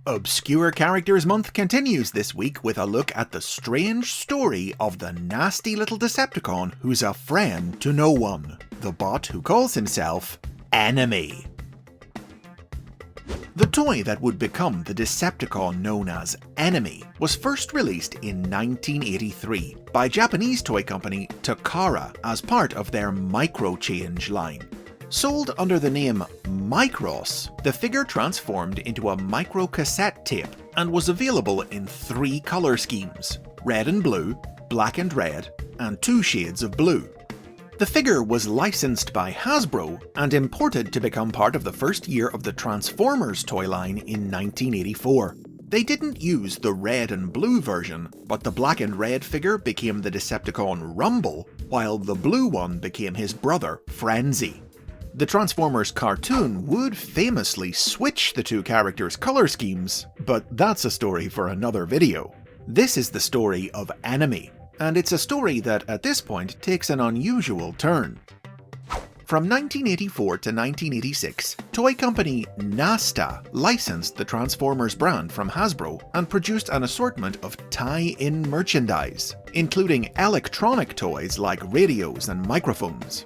Obscure Characters Month continues this week with a look at the strange story of the nasty little Decepticon who's a friend to no one, the bot who calls himself Enemy. The toy that would become the Decepticon known as Enemy was first released in 1983 by Japanese toy company Takara as part of their Microchange line. Sold under the name Micros, the figure transformed into a microcassette tape and was available in 3 color schemes: red and blue, black and red, and 2 shades of blue. The figure was licensed by Hasbro and imported to become part of the first year of the Transformers toy line in 1984. They didn't use the red and blue version, but the black and red figure became the Decepticon Rumble, while the blue one became his brother, Frenzy. The Transformers cartoon would famously switch the 2 characters' color schemes, but that's a story for another video. This is the story of Enemy, and it's a story that at this point takes an unusual turn. From 1984 to 1986, toy company Nasta licensed the Transformers brand from Hasbro and produced an assortment of tie-in merchandise, including electronic toys like radios and microphones.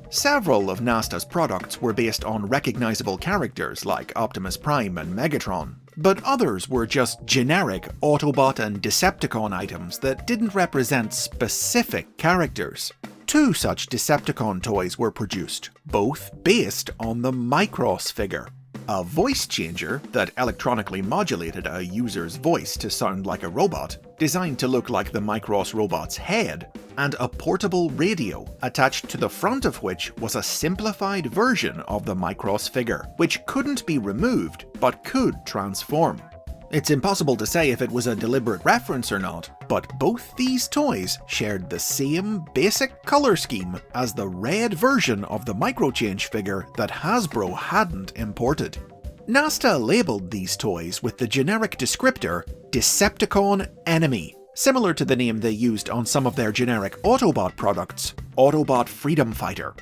Several of Nasta's products were based on recognizable characters like Optimus Prime and Megatron, but others were just generic Autobot and Decepticon items that didn't represent specific characters. 2 such Decepticon toys were produced, both based on the Micros figure: a voice changer that electronically modulated a user's voice to sound like a robot, designed to look like the Micros robot's head, and a portable radio attached to the front of which was a simplified version of the Micros figure, which couldn't be removed but could transform. It's impossible to say if it was a deliberate reference or not, but both these toys shared the same basic color scheme as the red version of the Microchange figure that Hasbro hadn't imported. Nasta labeled these toys with the generic descriptor Decepticon Enemy, similar to the name they used on some of their generic Autobot products, Autobot Freedom Fighter.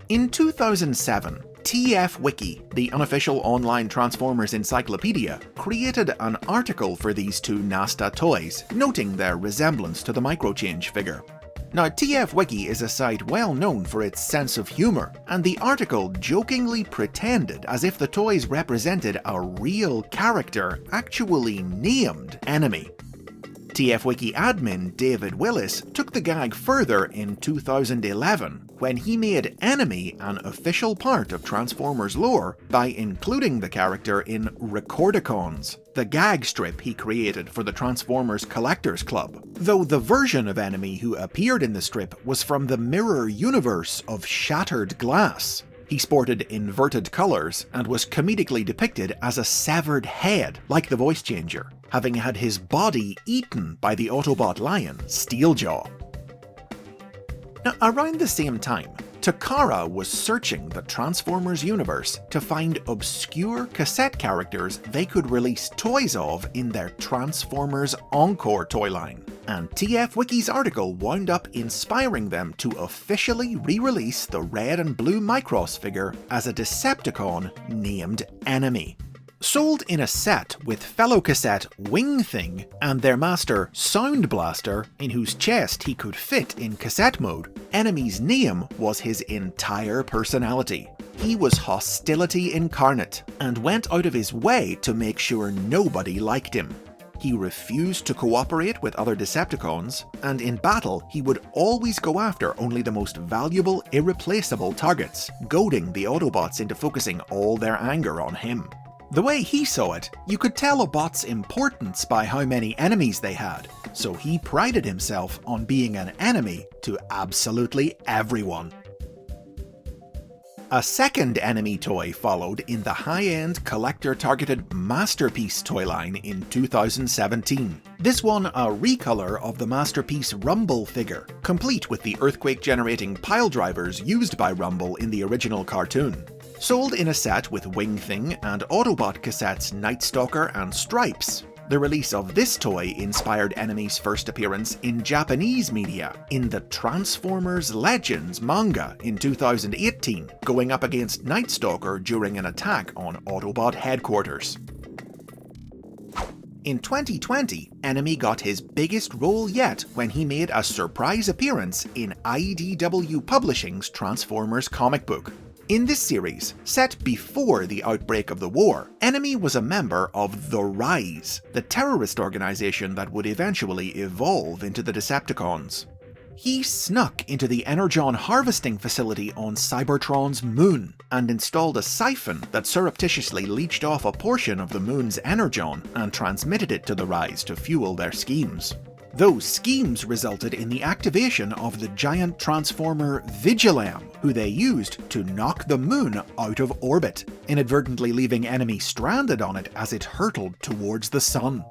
In 2007, TF-Wiki, the unofficial online Transformers encyclopedia, created an article for these 2 Nasta toys, noting their resemblance to the Microchange figure. Now, TF-Wiki is a site well known for its sense of humor, and the article jokingly pretended as if the toys represented a real character actually named Enemy. TF-Wiki admin David Willis took the gag further in 2011 when he made Enemy an official part of Transformers lore by including the character in Recordicons, the gag strip he created for the Transformers Collectors Club, though the version of Enemy who appeared in the strip was from the mirror universe of Shattered Glass. He sported inverted colours and was comedically depicted as a severed head, like the voice changer, having had his body eaten by the Autobot lion, Steeljaw. Now, around the same time, Takara was searching the Transformers universe to find obscure cassette characters they could release toys of in their Transformers Encore toy line, and TF-Wiki's article wound up inspiring them to officially re-release the red and blue Micros figure as a Decepticon named Enemy. Sold in a set with fellow cassette Wing Thing and their master Sound Blaster, in whose chest he could fit in cassette mode, Enemy's name was his entire personality. He was hostility incarnate, and went out of his way to make sure nobody liked him. He refused to cooperate with other Decepticons, and in battle he would always go after only the most valuable, irreplaceable targets, goading the Autobots into focusing all their anger on him. The way he saw it, you could tell a bot's importance by how many enemies they had, so he prided himself on being an enemy to absolutely everyone. A second Enemy toy followed in the high-end collector-targeted Masterpiece toy line in 2017. This one a recolor of the Masterpiece Rumble figure, complete with the earthquake-generating pile drivers used by Rumble in the original cartoon. Sold in a set with Wing Thing and Autobot cassettes Night Stalker and Stripes, the release of this toy inspired Enemy's first appearance in Japanese media in the Transformers Legends manga in 2018, going up against Night Stalker during an attack on Autobot headquarters. In 2020, Enemy got his biggest role yet when he made a surprise appearance in IDW Publishing's Transformers comic book. In this series, set before the outbreak of the war, Enemy was a member of the Rise, the terrorist organization that would eventually evolve into the Decepticons. He snuck into the Energon harvesting facility on Cybertron's moon and installed a siphon that surreptitiously leached off a portion of the moon's Energon and transmitted it to the Rise to fuel their schemes. Those schemes resulted in the activation of the giant transformer Vigilam, who they used to knock the moon out of orbit, inadvertently leaving Enemy stranded on it as it hurtled towards the sun.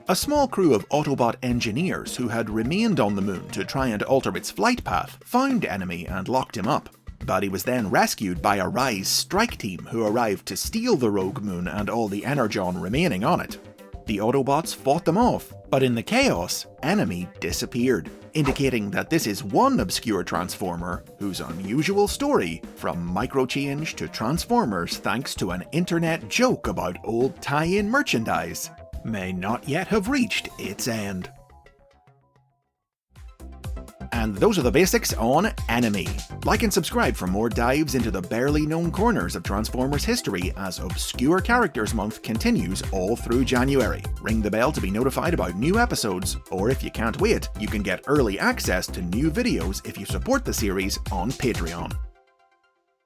A small crew of Autobot engineers who had remained on the moon to try and alter its flight path found Enemy and locked him up, but he was then rescued by a Rise strike team who arrived to steal the rogue moon and all the Energon remaining on it. The Autobots fought them off, but in the chaos, Enemy disappeared, indicating that this is one obscure Transformer whose unusual story, from microchange to Transformers thanks to an internet joke about old tie-in merchandise, may not yet have reached its end. And those are the basics on Enemy. Like and subscribe for more dives into the barely known corners of Transformers history as Obscure Characters Month continues all through January. Ring the bell to be notified about new episodes, or if you can't wait, you can get early access to new videos if you support the series on Patreon.